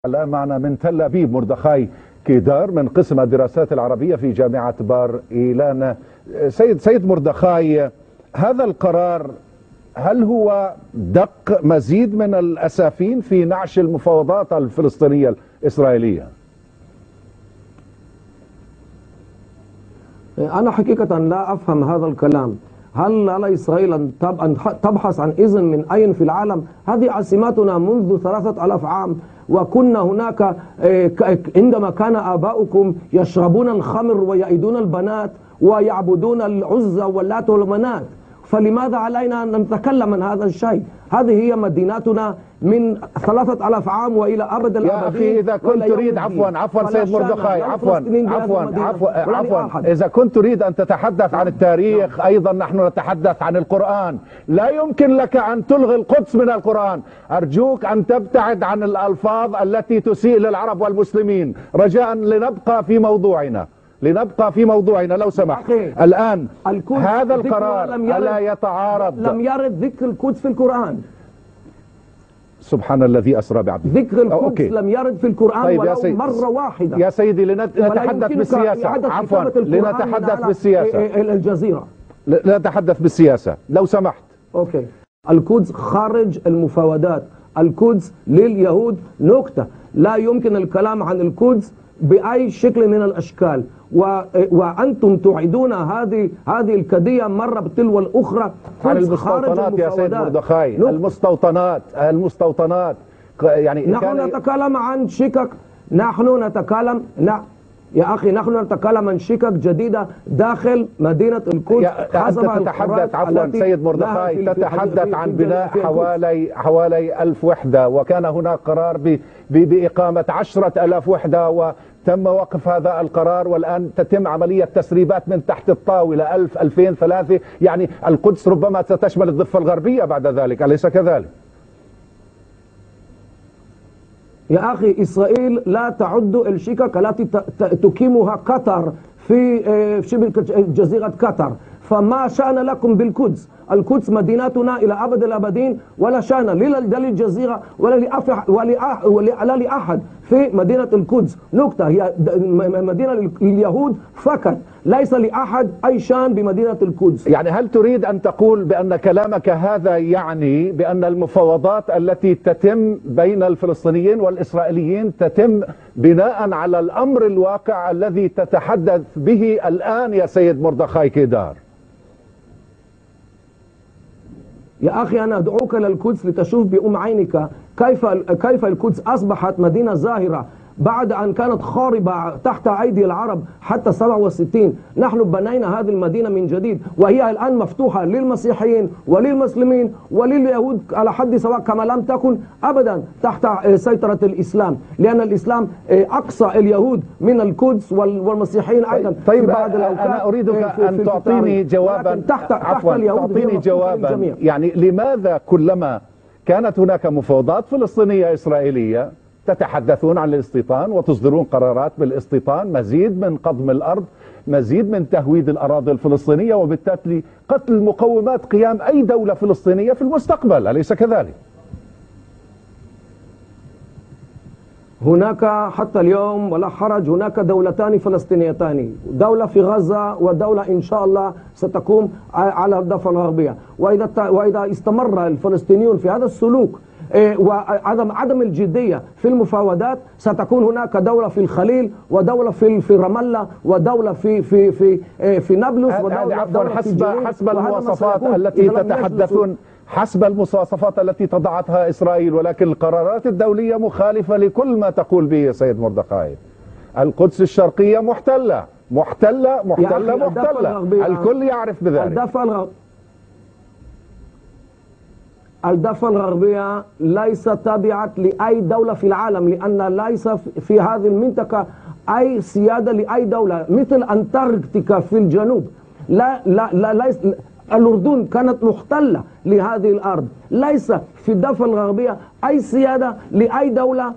الآن معنا من تل أبيب مردخاي كيدار من قسم الدراسات العربية في جامعة بار إيلان. سيد مردخاي، هذا القرار هل هو دق مزيد من الأسافين في نعش المفاوضات الفلسطينية الإسرائيلية؟ أنا حقيقة لا أفهم هذا الكلام. هل على إسرائيل أن تبحث عن إذن من أين في العالم؟ هذه عاصمتنا منذ 3000 عام، وكنا هناك عندما كان آباؤكم يشربون الخمر ويعيدون البنات ويعبدون العزى واللات والمنات، فلماذا علينا أن نتكلم عن هذا الشيء؟ هذه هي مدينتنا من 3000 عام وإلى أبد الآبدين. يا أخي إذا كنت تريد عفوا سيد مردخاي، عفوا إذا كنت تريد أن تتحدث عن التاريخ أيضا نحن نتحدث عن القرآن. لا يمكن لك أن تلغي القدس من القرآن. أرجوك أن تبتعد عن الألفاظ التي تسيء للعرب والمسلمين رجاء لنبقى في موضوعنا لو سمحت. الآن هذا القرار ألا يتعارض؟ لم يرد ذكر القدس في القرآن. سبحان الذي أسرى بعبده. ذكر القدس لم يرد في القرآن طيب ولو مرة واحدة. يا سيدي لنتحدث بالسياسة. عفوا لنتحدث بالسياسة. الجزيرة لنتحدث بالسياسة لو سمحت. أوكي. القدس خارج المفاوضات. القدس لليهود نكتة. لا يمكن الكلام عن القدس بأي شكل من الأشكال، وأنتم تعيدون هذه القضية مرة بتلو الأخرى. عن المستوطنات يا سيد مردخاي، المستوطنات يعني نحن نتكلم عن شقق. يا أخي نحن نتكلم عن شقق جديدة داخل مدينة القدس. أنت تتحدث عفوا سيد مردخاي تتحدث عن بناء حوالي 1000 وحدة، وكان هناك قرار بإقامة 10,000 وحدة وتم وقف هذا القرار، والآن تتم عملية تسريبات من تحت الطاولة 1000 2000 3. يعني القدس ربما ستشمل الضفة الغربية بعد ذلك، أليس كذلك؟ يا أخي إسرائيل لا تعد الشقق التي تقيمها قطر في شبه جزيرة قطر، فما شأن لكم بالقدس؟ القدس مدينتنا إلى أبد الأبدين، ولا شأن لا للجزيرة ولا لأحد في مدينة القدس. نقطة. هي مدينة لليهود فقط، ليس لأحد أي شأن بمدينة القدس. يعني هل تريد أن تقول بأن كلامك هذا يعني بأن المفاوضات التي تتم بين الفلسطينيين والإسرائيليين تتم بناء على الأمر الواقع الذي تتحدث به الآن يا سيد مردخاي كيدار؟ يا أخي أنا أدعوك للقدس لتشوف بأم عينك كيف القدس أصبحت مدينة زاهرة بعد أن كانت خاربة تحت أيدي العرب حتى 67. نحن بنينا هذه المدينة من جديد، وهي الآن مفتوحة للمسيحيين وللمسلمين ولليهود على حد سواء، كما لم تكن أبدا تحت سيطرة الإسلام، لأن الإسلام أقصى اليهود من القدس والمسيحيين أيضا. طيب أنا أريدك أن تعطيني جوابا. تعطيني جوابا. يعني لماذا كلما كانت هناك مفاوضات فلسطينية إسرائيلية تتحدثون عن الاستيطان وتصدرون قرارات بالاستيطان، مزيد من قضم الأرض، مزيد من تهويد الأراضي الفلسطينية، وبالتالي قتل مقومات قيام أي دولة فلسطينية في المستقبل، أليس كذلك؟ هناك حتى اليوم ولا حرج هناك دولتان فلسطينيتان، دولة في غزة ودولة إن شاء الله ستقوم على الضفة الغربية. وإذا استمر الفلسطينيون في هذا السلوك وعدم الجدية في المفاوضات، ستكون هناك دولة في الخليل ودولة في رام الله ودولة في نابلس ودولة حسب المواصفات التي تتحدثون، حسب المواصفات التي تضعتها إسرائيل، ولكن القرارات الدولية مخالفة لكل ما تقول به يا سيد مردخاي. القدس الشرقية محتلة. الكل يعرف بذلك. الضفة الغربية ليست تابعة لأي دولة في العالم، لأن ليس في هذه المنطقة أي سيادة لأي دولة، مثل أنتاركتيكا في الجنوب. ليس الأردن كانت محتلة لهذه الأرض. ليس في الضفة الغربية أي سيادة لأي دولة.